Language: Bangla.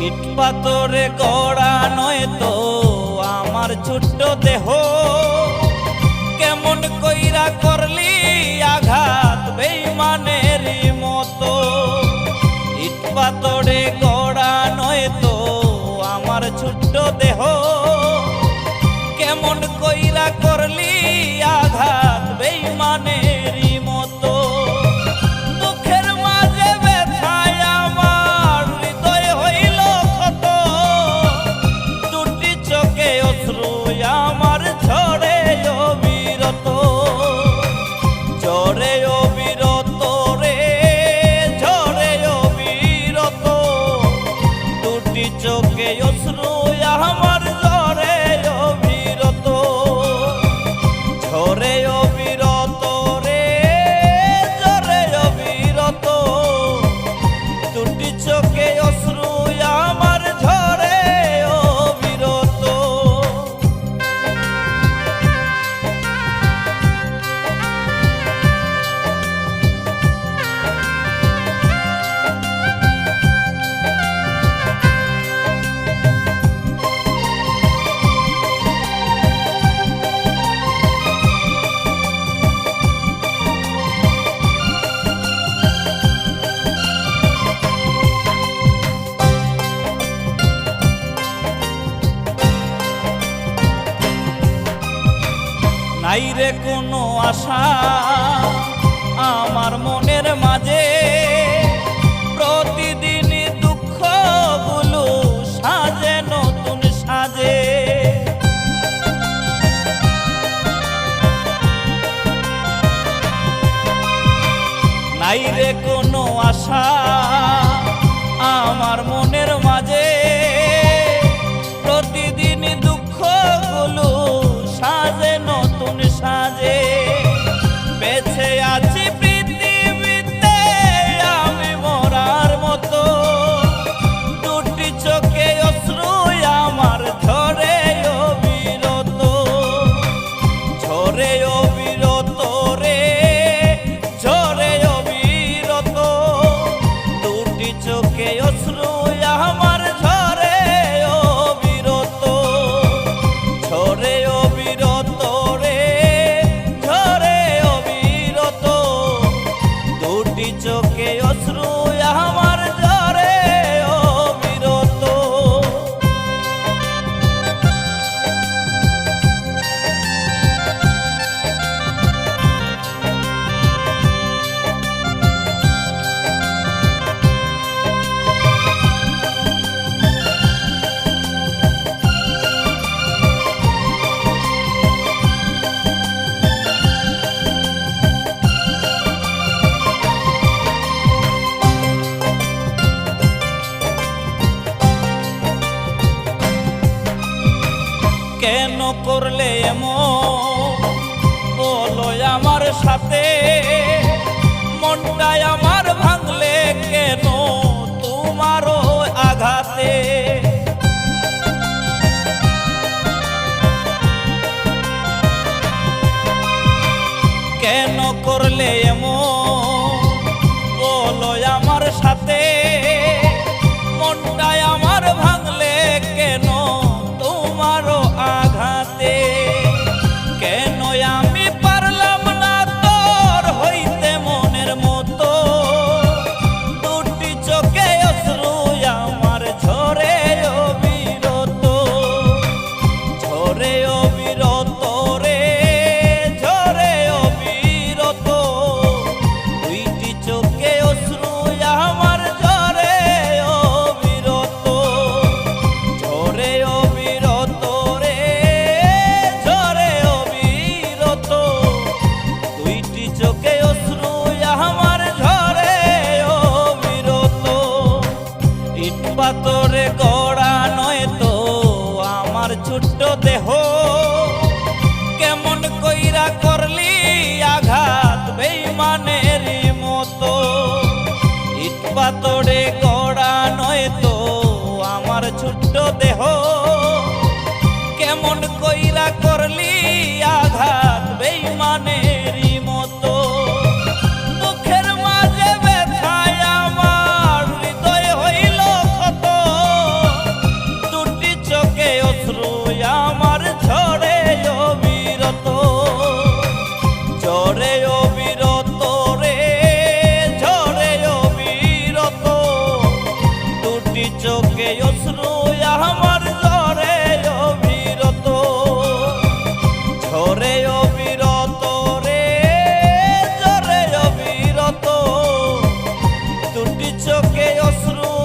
ইট পাথরে গড়া নয় তো আমার ছোট্ট দেহ, কেমন কইরা করলি আঘাত বেঈমানের মতো। ইট পাথরে গড়া নয় তো আমার ছোট্ট দেহ, কেমন কইরা করলি আঘাত বেঈমানের মতো। দুঃখের মাঝে ব্যথায় আমার হৃদয় হইল ক্ষত, দুটি চোখে অশ্রু আমার ঝরে অবিরত, ঝরে অবিরত রে, ঝরে অবিরত। দুটি চোখে অশ্রু আমার ঝরে অবিরত, ঝরে অবিরত রে, ঝরে অবিরত। দুটি চোখে অশ্রু আমার ঝরে অবিরত। নাই রে কোনো আশা আমার মনের মাঝে, প্রতিদিন দুঃখগুলো সাজে নতুন সাজে। নাই রে কোনো আশা আমার মনের মাঝে, প্রতিদিন দুঃখগুলো সাজে নতুন সাজে। বেঁচে আছি পৃথিবীতে আমি মরার মতো, দুটি চোখে অশ্রু আমার ঝরে অবিরত, ঝরে অবিরত রে, ঝরে অবিরত। দুটি চোখে অশ্রু আমার ঝরে অবিরত, ঝরে অবিরত রে, ঝরে অবিরত। দুটি চোখে অশ্রু আমার ঝরে অবিরত। কেন করলে এমন বলো আমার সাথে, মনটাই আমার ভাঙলে কেন তোমারও আঘাতে। কেন করলে এমন বলো আমার সাথে, মনটাই আমার ভাঙলে কেন তোমারও আঘাতে। কেন আমি পারলাম না তোর হইতে মনের মতো, দুটি চোখে অশ্রু আমার ঝরে অবিরত, ঝরে অবিরত রে, ঝরে অবিরত। দুইটি চোখে অশ্রু আমার ঝরে অবিরত, ঝরে অবিরত রে, ঝরে অবিরত। দুইটি চোখে অশ্রু আমার ঝরে অবিরত। ইট পাথরে গড়া নয় তো আমার ছোট্ট দেহ, কেমন কইরা করলি আঘাত বেঈমানের মতো। ইট পাথরে গড়া নয় তো আমার ছোট্ট দেহ, কেমন কইরা করলি আঘাত বেঈমানের মতো। দুঃখের মাঝে ব্যথায় আমার হৃদয় হইল ক্ষত, দুটি চোখে অশ্রু আমার ঝরে অবিরত, ঝরে অবিরত রে, ঝরে অবিরত, দুটি চোখে অশ্রু